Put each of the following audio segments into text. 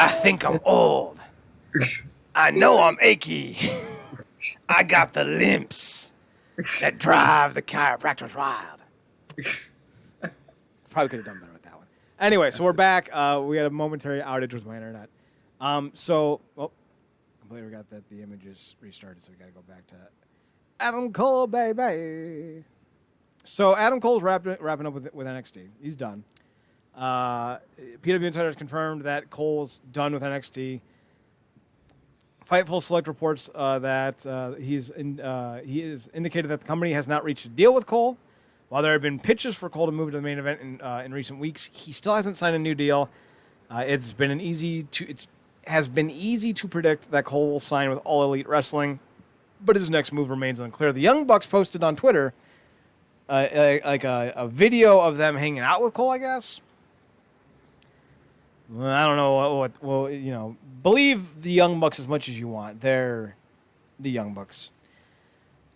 I think I'm old. I know I'm achy. I got the limps that drive the chiropractors wild. Probably could have done better with that one. Anyway, so we're back. We had a momentary outage with my internet. Completely forgot that the image is restarted, so we got to go back to Adam Cole, baby. So Adam Cole's wrapping up with NXT. He's done. PW Insider has confirmed that Cole's done with NXT. Fightful Select reports that he has indicated that the company has not reached a deal with Cole. While there have been pitches for Cole to move to the main event in recent weeks, he still hasn't signed a new deal. It has been easy to predict that Cole will sign with All Elite Wrestling, but his next move remains unclear. The Young Bucks posted on Twitter a video of them hanging out with Cole, I guess. Well, I don't know believe the Young Bucks as much as you want. They're the Young Bucks.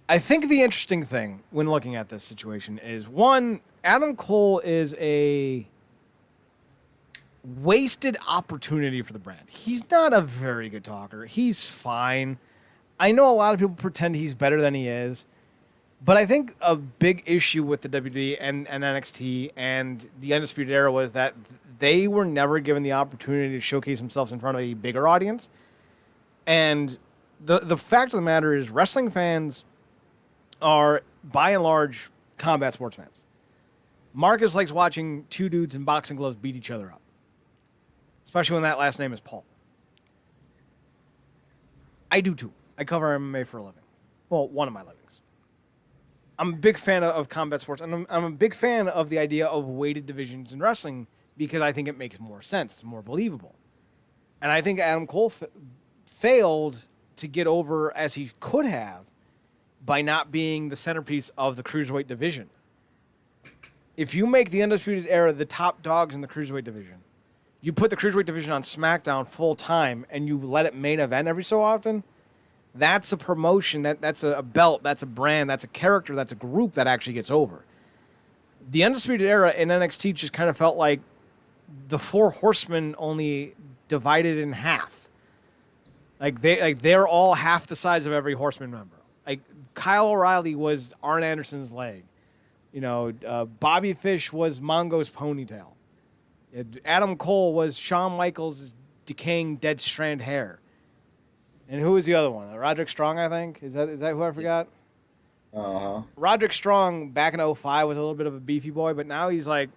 I think the interesting thing when looking at this situation is, one, Adam Cole is a wasted opportunity for the brand. He's not a very good talker. He's fine. I know a lot of people pretend he's better than he is, but I think a big issue with the WWE and NXT and the Undisputed Era was that they were never given the opportunity to showcase themselves in front of a bigger audience. And the fact of the matter is, wrestling fans are, by and large, combat sports fans. Marcus likes watching two dudes in boxing gloves beat each other up, especially when that last name is Paul. I do too. I cover MMA for a living. Well, one of my livings. I'm a big fan of combat sports, and I'm a big fan of the idea of weighted divisions in wrestling because I think it makes more sense. It's more believable. And I think Adam Cole failed to get over as he could have by not being the centerpiece of the Cruiserweight division. If you make the Undisputed Era the top dogs in the Cruiserweight division, you put the Cruiserweight division on SmackDown full time, and you let it main event every so often, that's a promotion, that's a belt, that's a brand, that's a character, that's a group that actually gets over. The Undisputed Era in NXT just kind of felt like the Four Horsemen only divided in half. They're all half the size of every Horseman member. Like, Kyle O'Reilly was Arn Anderson's leg. Bobby Fish was Mongo's ponytail. Adam Cole was Shawn Michaels' decaying dead strand hair. And who was the other one? Roderick Strong, I think. Is that who I forgot? Uh-huh. Roderick Strong back in 2005 was a little bit of a beefy boy, but now he's like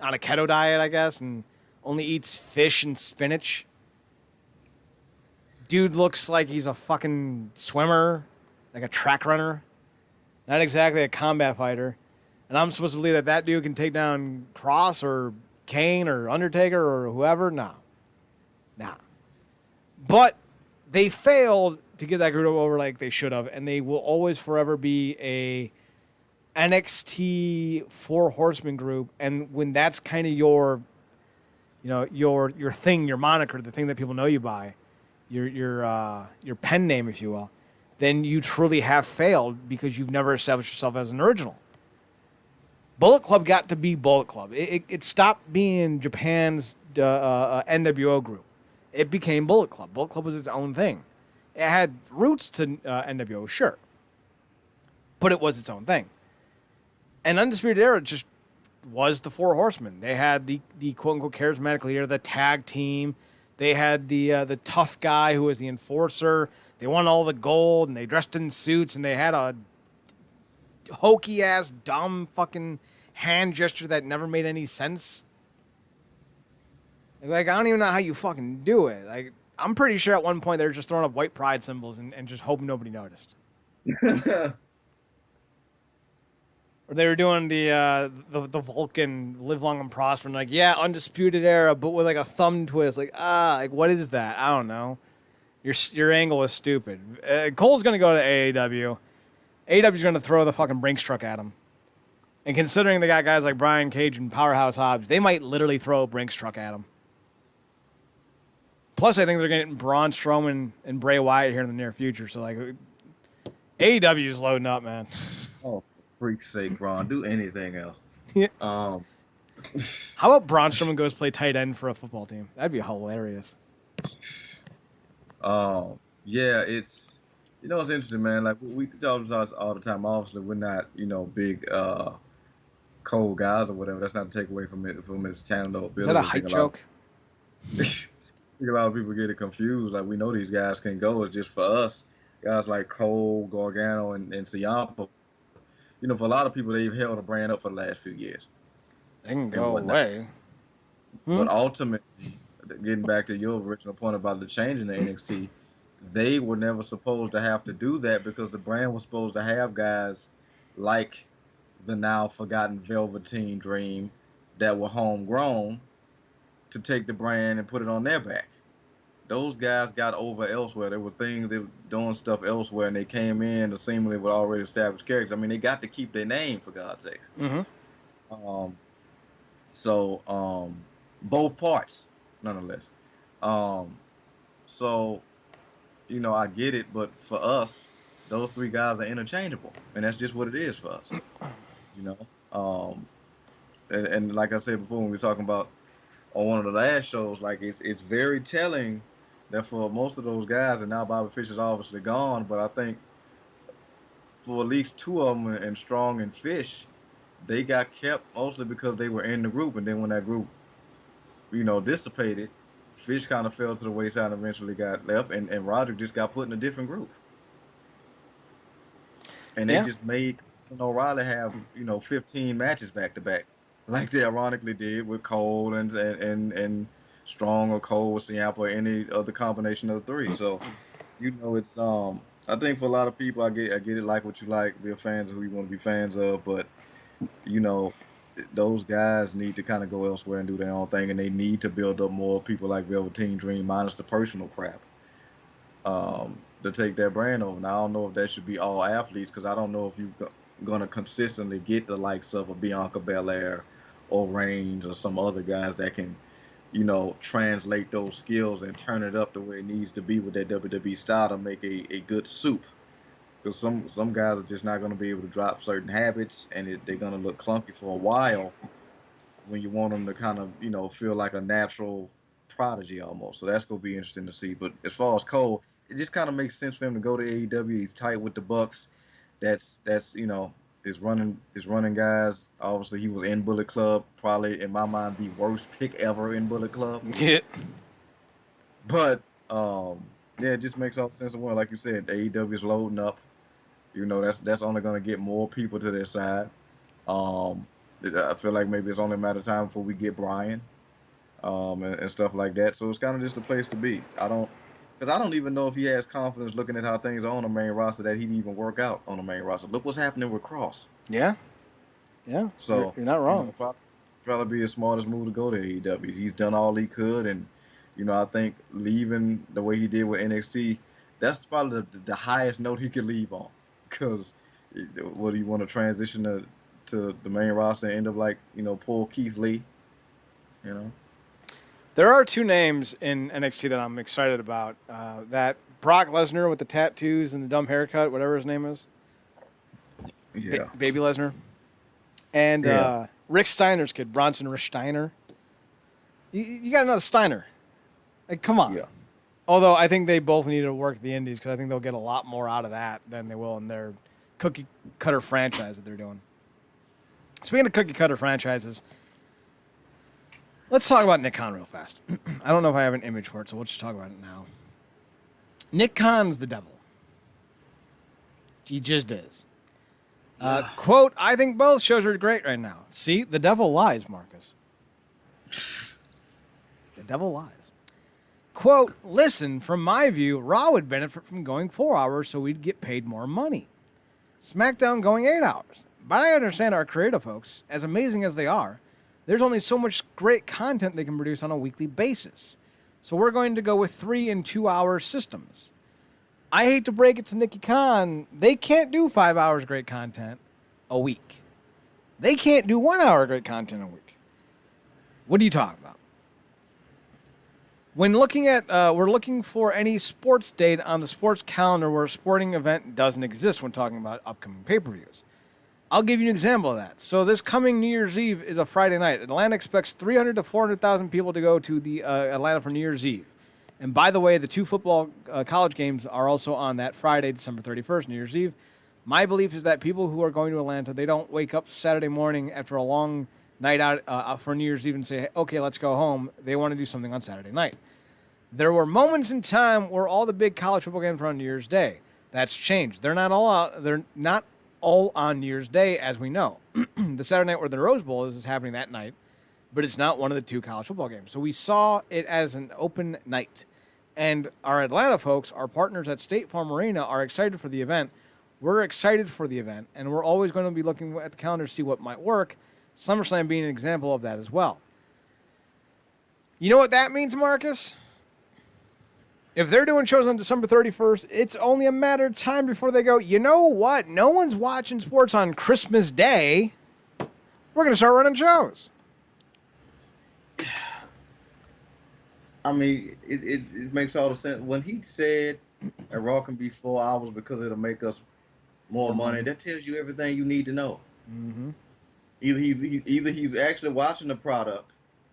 on a keto diet, I guess, and only eats fish and spinach. Dude looks like he's a fucking swimmer, like a track runner. Not exactly a combat fighter. And I'm supposed to believe that dude can take down Cross or Kane or Undertaker or whoever? Nah. But they failed to get that group over like they should have, and they will always forever be a NXT Four Horsemen group. And when that's kind of your thing, your moniker, the thing that people know you by, your pen name, if you will, then you truly have failed because you've never established yourself as an original. Bullet Club got to be Bullet Club. It stopped being Japan's NWO group. It became Bullet Club. Bullet Club was its own thing. It had roots to NWO, sure, but it was its own thing. And Undisputed Era just was the Four Horsemen. They had the quote-unquote charismatic leader, the tag team. They had the tough guy who was the enforcer. They won all the gold, and they dressed in suits, and they had a hokey-ass, dumb fucking hand gesture that never made any sense. Like, I don't even know how you fucking do it. Like, I'm pretty sure at one point they were just throwing up white pride symbols and just hoping nobody noticed. Or they were doing the Vulcan live long and prosper, and like, yeah, Undisputed Era, but with like a thumb twist. Like, what is that? I don't know. Your angle is stupid. Cole's gonna go to AEW. AEW's gonna throw the fucking Brinks truck at him. And considering they got guys like Brian Cage and Powerhouse Hobbs, they might literally throw a Brinks truck at him. Plus, I think they're getting Braun Strowman and Bray Wyatt here in the near future. So, like, AEW's loading up, man. Oh, freak's sake, Braun. Do anything else. Yeah. How about Braun Strowman goes play tight end for a football team? That'd be hilarious. Yeah, it's interesting, man. Like we talk about this all the time. Obviously, we're not big cold guys or whatever. That's not to take away from his talent or Is that a ability. hype joke? I think a lot of people get it confused. Like we know these guys can go. It's just for us, guys like Cole, Gargano, and Ciampa. For a lot of people, they've held a brand up for the last few years They can and go whatnot. away. But ultimately, getting back to your original point about the change in the NXT, they were never supposed to have to do that because the brand was supposed to have guys like the now forgotten Velveteen Dream that were homegrown to take the brand and put it on their back. Those guys got over elsewhere. There were things they were doing stuff elsewhere, and they came in seemingly with already established characters. I mean, they got to keep their name for God's sake. Mm-hmm. Um, so both parts, nonetheless. Um, so I get it, but for us, those three guys are interchangeable, and that's just what it is for us. You know, um, and like I said before, when we were talking about on one of the last shows, like it's very telling that for most of those guys, and now Bobby Fischer's obviously gone, but I think for at least two of them, and Strong and Fish, they got kept mostly because they were in the group, and then when that group, dissipated, Fish kind of fell to the wayside and eventually got left, and Roderick just got put in a different group, and they Yeah. just made O'Reilly have 15 matches back to back, like they ironically did with Cole and Strong or Cole with Ciampa or any other combination of the three. So it's I think for a lot of people, I get it, like what you like, be a fans of who you want to be fans of, but you know those guys need to kind of go elsewhere and do their own thing, and they need to build up more people like Velveteen Dream, minus the personal crap, to take that brand over. Now I don't know if that should be all athletes because I don't know if you're gonna consistently get the likes of a Bianca Belair or Reigns or some other guys that can translate those skills and turn it up the way it needs to be with that WWE style to make a good soup. Because some guys are just not going to be able to drop certain habits, and they're going to look clunky for a while when you want them to kind of feel like a natural prodigy almost. So that's going to be interesting to see. But as far as Cole, it just kind of makes sense for him to go to AEW. He's tight with the Bucks. That's his running guys. Obviously, he was in Bullet Club. Probably in my mind the worst pick ever in Bullet Club. Yeah. But yeah, it just makes all the sense in the world. Like you said, AEW is loading up. That's only going to get more people to their side. Um, I feel like maybe it's only a matter of time before we get Brian, and stuff like that. So it's kind of just a place to be. Because I don't even know if he has confidence looking at how things are on the main roster that he'd even work out on the main roster. Look what's happening with Cross. Yeah. Yeah. So You're not wrong. probably be the smartest move to go to AEW. He's done all he could, and I think leaving the way he did with NXT, that's probably the highest note he could leave on. Because what do you want to transition to the main roster and end up like poor Keith Lee, you know? There are two names in NXT that I'm excited about. That Brock Lesnar with the tattoos and the dumb haircut, whatever his name is. Yeah. Baby Lesnar. And Yeah. Rick Steiner's kid, Bronson Rick Steiner. You got another Steiner. Like, come on. Yeah. Although I think they both need to work the indies because I think they'll get a lot more out of that than they will in their cookie cutter franchise that they're doing. Speaking of cookie cutter franchises, let's talk about Nick Khan real fast. I don't know if I have an image for it, so we'll just talk about it now. Nick Khan's the devil. He just is. Quote, I think both shows are great right now. See, the devil lies, Marcus. The devil lies. Quote, listen, from my view, Raw would benefit from going 4 hours so we'd get paid more money. SmackDown going 8 hours. But I understand our creative folks, as amazing as they are, there's only so much great content they can produce on a weekly basis. So we're going to go with 3 and 2 hour systems. I hate to break it to Nicky Khan, they can't do 5 hours great content a week. They can't do 1 hour great content a week. What are you talking about? When looking at, we're looking for any sports date on the sports calendar where a sporting event doesn't exist when talking about upcoming pay-per-views. I'll give you an example of that. So this coming New Year's Eve is a Friday night. Atlanta expects 300 to 400,000 people to go to the Atlanta for New Year's Eve. And by the way, the 2 football college games are also on that Friday, December 31st, New Year's Eve. My belief is that people who are going to Atlanta, they don't wake up Saturday morning after a long night out for New Year's Eve and say, hey, okay, let's go home. They want to do something on Saturday night. There were moments in time where all the big college football games were on New Year's Day. That's changed. They're not all out. They're not all on New Year's Day, as we know. The Saturday night where the Rose Bowl is happening that night, but it's not one of the 2 college football games. So we saw it as an open night. And our Atlanta folks, our partners at State Farm Arena, are excited for the event. We're excited for the event, and we're always going to be looking at the calendar to see what might work. SummerSlam being an example of that as well. You know what that means, Marcus? If they're doing shows on December 31st, it's only a matter of time before they go, you know what? No one's watching sports on Christmas Day. We're going to start running shows. I mean, it makes all the sense. When he said a Raw can be 4 hours because it'll make us more money, that tells you everything you need to know. Mm-hmm. Either he's actually watching the product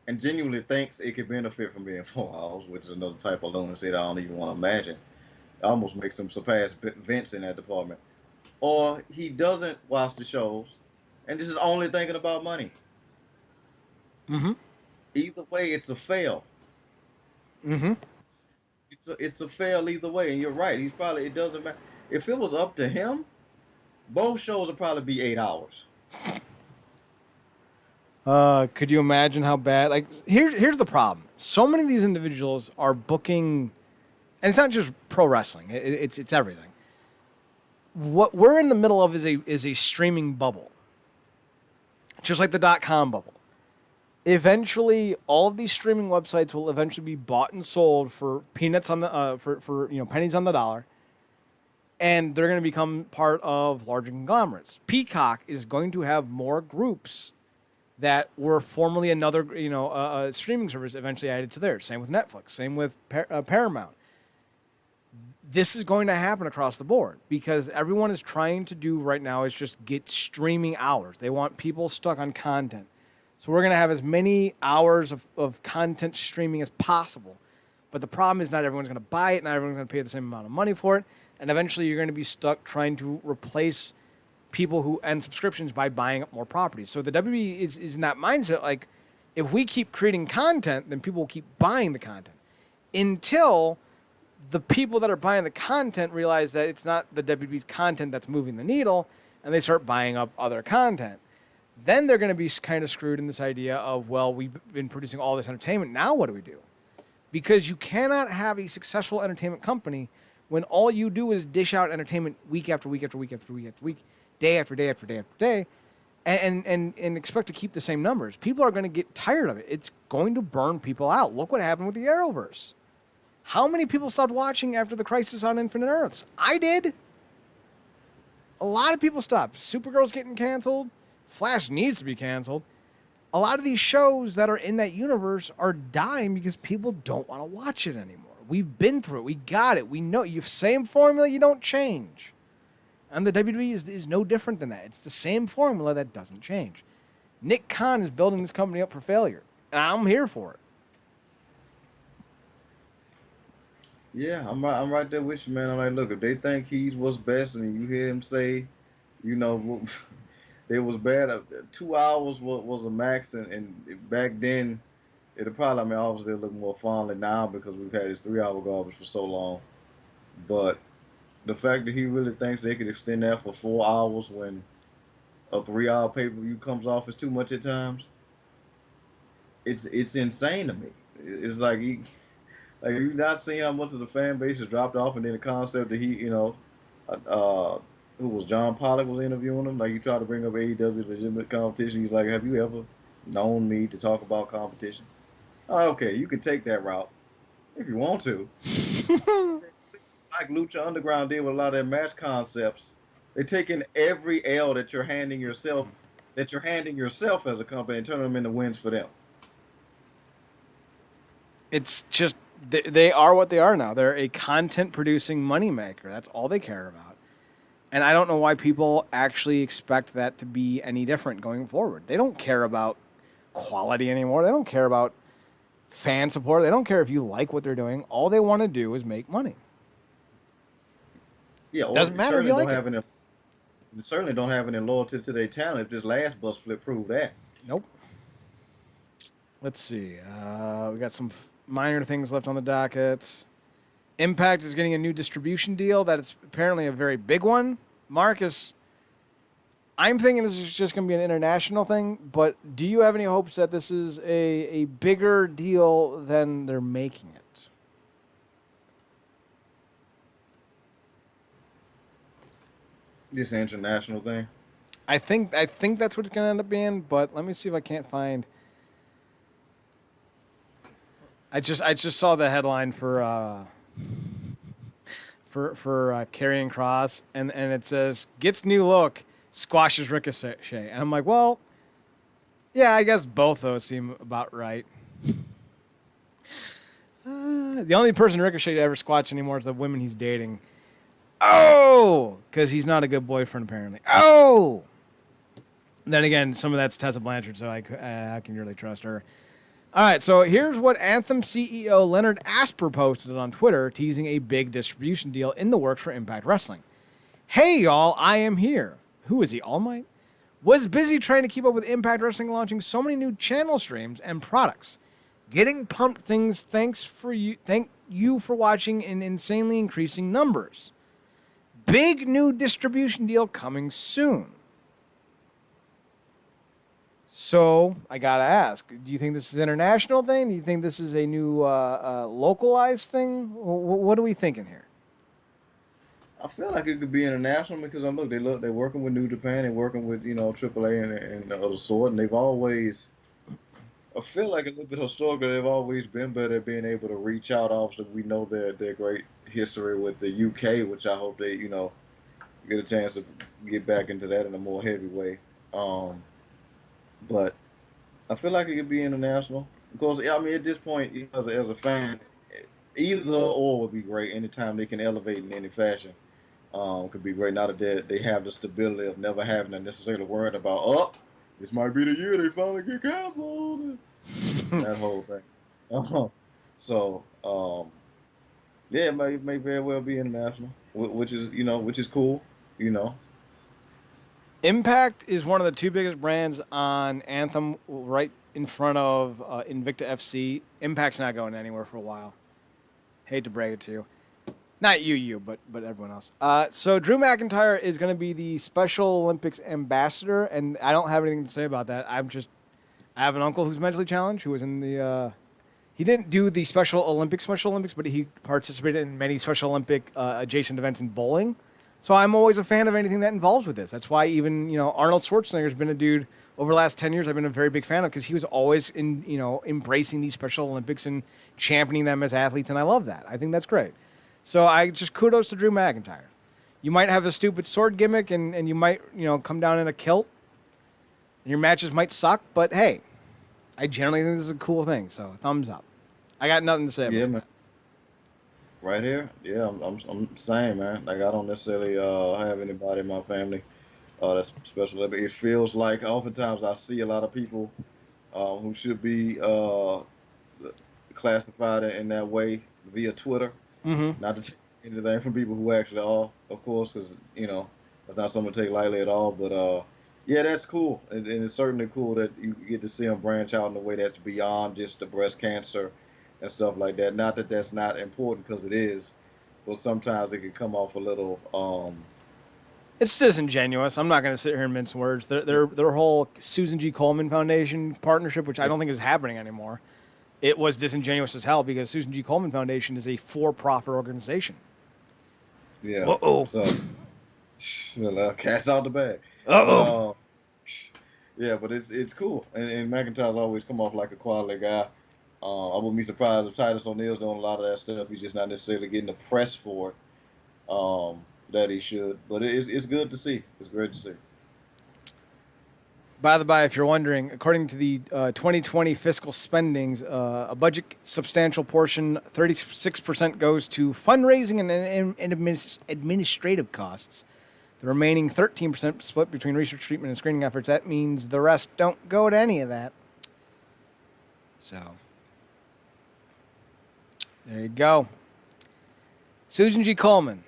and genuinely thinks it could benefit from being 4 hours, which is another type of lunacy that I don't even want to imagine. It almost makes him surpass Vince in that department. Or he doesn't watch the shows and just is only thinking about money. Mm-hmm. Either way, it's a fail. Mm-hmm. It's a fail either way, and you're right. It doesn't matter. If it was up to him, both shows would probably be 8 hours. Could you imagine how bad? Like, here's the problem. So many of these individuals are booking, and it's not just pro wrestling. It's everything. What we're in the middle of is a streaming bubble, just like the .com bubble. Eventually, all of these streaming websites will eventually be bought and sold for peanuts on the for pennies on the dollar, and they're going to become part of larger conglomerates. Peacock is going to have more groups that were formerly another streaming service eventually added to theirs. Same with Netflix. Same with Paramount. This is going to happen across the board because everyone is trying to do right now is just get streaming hours. They want people stuck on content. So we're going to have as many hours of content streaming as possible. But the problem is not everyone's going to buy it. Not everyone's going to pay the same amount of money for it. And eventually you're going to be stuck trying to replace people who end subscriptions by buying up more properties. So the WWE is in that mindset, like, if we keep creating content, then people will keep buying the content. Until the people that are buying the content realize that it's not the WWE's content that's moving the needle, and they start buying up other content. Then they're going to be kind of screwed in this idea of, well, we've been producing all this entertainment. Now what do we do? Because you cannot have a successful entertainment company when all you do is dish out entertainment week after week after week after week after week, day after day after day after day, and expect to keep the same numbers. People are going to get tired of it. It's going to burn people out. Look what happened with the Arrowverse. How many people stopped watching after the Crisis on Infinite Earths? I did. A lot of people stopped. Supergirl's getting canceled. Flash needs to be canceled. A lot of these shows that are in that universe are dying because people don't want to watch it anymore. We've been through it. We got it. We know. You same formula, you don't change. And the WWE is no different than that. It's the same formula that doesn't change. Nick Khan is building this company up for failure. And I'm here for it. Yeah, I'm right there with you, man. I'm like, look, if they think he's what's best, and you hear him say, it was bad. 2 hours was a max, and back then, it'll probably, obviously, look more fondly now because we've had this 3 hour garbage for so long. But the fact that he really thinks they could extend that for 4 hours when a 3 hour pay per view comes off is too much at times, it's insane to me. It's like you're not seeing how much of the fan base has dropped off, and then the concept that who was John Pollock was interviewing him. Like, he tried to bring up AEW's legitimate competition. He's like, have you ever known me to talk about competition? Oh, okay, you can take that route if you want to. Like Lucha Underground did with a lot of their match concepts. They're taking every L that you're handing yourself as a company and turning them into wins for them. It's just, they are what they are now. They're a content-producing moneymaker. That's all they care about. And I don't know why people actually expect that to be any different going forward. They don't care about quality anymore. They don't care about fan support. They don't care if you like what they're doing. All they want to do is make money. Yeah, or Doesn't they matter if certainly you don't like it. have any. They certainly don't have any loyalty to their talent. If this last bus flip proved that. Nope. Let's see. We got some minor things left on the docket. Impact is getting a new distribution deal. That is apparently a very big one. Marcus, I'm thinking this is just going to be an international thing, but do you have any hopes that this is a bigger deal than they're making it? This international thing. I think that's what it's going to end up being, but let me see if I can't find. I just saw the headline for Karrion Kross, and it says gets new look, squashes Ricochet, and I'm like, well, yeah, I guess both those seem about right. The only person Ricochet ever squash anymore is the women he's dating. Oh, because he's not a good boyfriend apparently. Oh. Then again, some of that's Tessa Blanchard, so I can really trust her. All right, so here's what Anthem CEO Leonard Asper posted on Twitter, teasing a big distribution deal in the works for Impact Wrestling. Hey, y'all, I am here. Who is he, All Might? Was busy trying to keep up with Impact Wrestling launching so many new channel streams and products. Getting pumped things, thank you for watching in insanely increasing numbers. Big new distribution deal coming soon. So I gotta ask: do you think this is an international thing? Do you think this is a new localized thing? What are we thinking here? I feel like it could be international because they're working with New Japan, they're working with AAA and the other sort, and they've always. I feel like a little bit historically, they've always been better at being able to reach out. Obviously, we know their great history with the UK, which I hope they get a chance to get back into that in a more heavy way. But I feel like it could be international because I mean at this point, as a fan, either or would be great. Anytime they can elevate in any fashion, could be great. Now that they have the stability of never having to necessarily worry about this might be the year they finally get canceled. That whole thing. So yeah, it may very well be international, which is cool. Impact is one of the two biggest brands on Anthem, right in front of Invicta FC. Impact's not going anywhere for a while. Hate to break it to you. Not you, but everyone else. So Drew McIntyre is going to be the Special Olympics ambassador, and I don't have anything to say about that. I have an uncle who's mentally challenged, who was in the. He didn't do the Special Olympics, but he participated in many Special Olympic adjacent events in bowling. So I'm always a fan of anything that involves with this. That's why even Arnold Schwarzenegger's been a dude over the last 10 years I've been a very big fan of because he was always embracing these Special Olympics and championing them as athletes, and I love that. I think that's great. So I just kudos to Drew McIntyre. You might have a stupid sword gimmick and you might come down in a kilt. And your matches might suck, but hey, I generally think this is a cool thing. So thumbs up. I got nothing to say about that. Right here, yeah, I'm saying, man. Like I don't necessarily have anybody in my family that's special. It feels like oftentimes I see a lot of people who should be classified in that way via Twitter. Mm-hmm. Not to take anything from people who actually are, of course, because that's not something to take lightly at all. But yeah, that's cool, and it's certainly cool that you get to see them branch out in a way that's beyond just the breast cancer and stuff like that. Not that that's not important because it is, but sometimes it can come off a little. It's disingenuous. I'm not going to sit here and mince words. Their whole Susan G. Komen Foundation partnership, which I don't think is happening anymore, it was disingenuous as hell because Susan G. Komen Foundation is a for-profit organization. Yeah. Uh-oh. So cat's out the bag. Uh-oh. Yeah, but it's cool, and McIntyre's always come off like a quality guy. I wouldn't be surprised if Titus O'Neil's doing a lot of that stuff. He's just not necessarily getting the press for it that he should. But it's good to see. It's great to see. By the by, if you're wondering, according to the 2020 fiscal spendings, a budget substantial portion, 36% goes to fundraising and administrative costs. The remaining 13% split between research, treatment, and screening efforts. That means the rest don't go to any of that. So, there you go. Susan G. Coleman.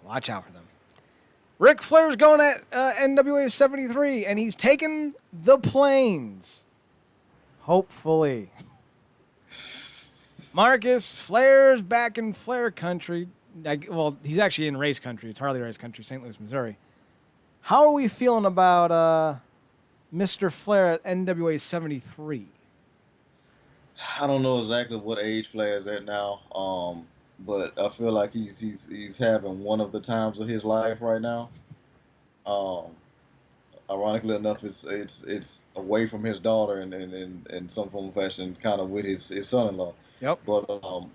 Watch out for them. Ric Flair's going at NWA 73, and he's taking the planes. Hopefully. Marcus, Flair's back in Flair country. Well, he's actually in race country. It's Harley race country, St. Louis, Missouri. How are we feeling about Mr. Flair at NWA 73? I don't know exactly what age Flair is at now, but I feel like he's having one of the times of his life right now. Ironically enough, it's away from his daughter and in some form of fashion, kind of with his son-in-law. Yep. But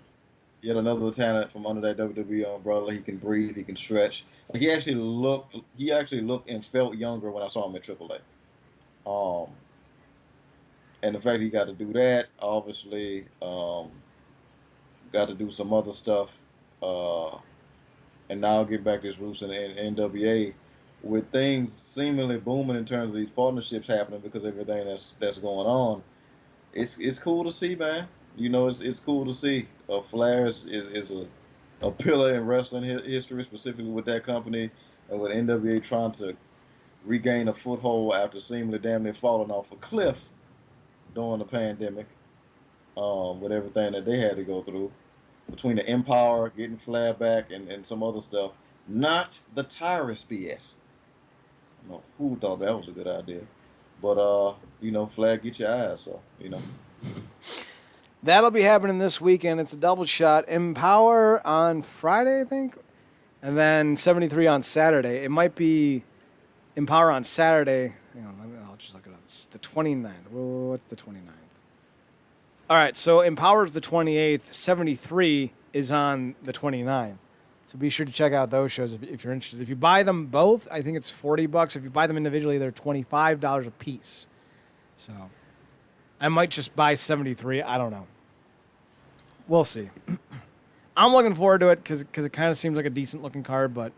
yet another talent from under that WWE umbrella. He can breathe. He can stretch. He actually looked and felt younger when I saw him at AAA. And the fact he got to do that, obviously, got to do some other stuff, and now get back to his roots in NWA, with things seemingly booming in terms of these partnerships happening because of everything that's going on. It's cool to see, man. You know, it's cool to see. Flair is a pillar in wrestling history, specifically with that company and with NWA trying to regain a foothold after seemingly damn near falling off a cliff during the pandemic, with everything that they had to go through, between the Empower, getting Flair back, and some other stuff. Not the Tyrus BS. I don't know who thought that was a good idea. But, Flair, get your eyes, so, That'll be happening this weekend. It's a double shot. Empower on Friday, I think, and then 73 on Saturday. It might be Empower on Saturday. Hang on, I'll just look it up. It's the 29th. What's the 29th? All right, so Empower's the 28th. 73 is on the 29th. So be sure to check out those shows if you're interested. If you buy them both, I think it's $40. If you buy them individually, they're $25 a piece. So I might just buy 73. I don't know. We'll see. I'm looking forward to it because it kind of seems like a decent-looking card, but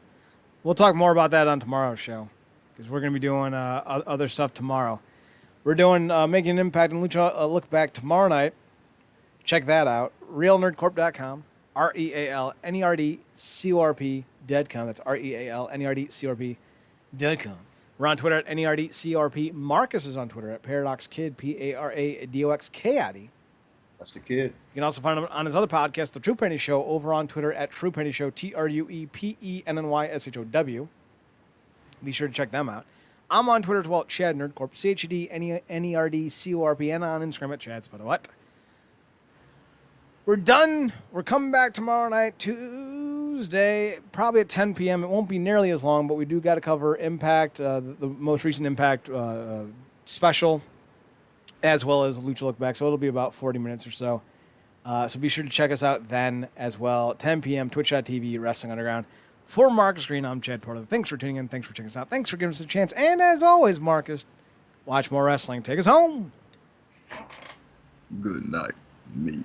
we'll talk more about that on tomorrow's show because we're going to be doing other stuff tomorrow. We're doing Making an Impact and Lucha Look Back tomorrow night. Check that out. RealNerdCorp.com. RealNerdCorp.com. That's RealNerdCorp.com. We're on Twitter at NERDCRP. Marcus is on Twitter at ParadoxKid, ParadoxKid. That's the kid. You can also find him on his other podcast, The True Penny Show, over on Twitter at True Penny Show, TruePennyShow. Be sure to check them out. I'm on Twitter as well at Chad Nerdcorp, CHEDNERDCORP, and on Instagram at Chad's Photo What. We're done. We're coming back tomorrow night, Tuesday, probably at 10 p.m. It won't be nearly as long, but we do got to cover Impact, the most recent Impact special, as well as Lucha Look Back. So it'll be about 40 minutes or so. So be sure to check us out then as well. 10 p.m., twitch.tv, Wrestling Underground. For Marcus Green, I'm Chad Porter. Thanks for tuning in. Thanks for checking us out. Thanks for giving us a chance. And as always, Marcus, watch more wrestling. Take us home. Good night, me.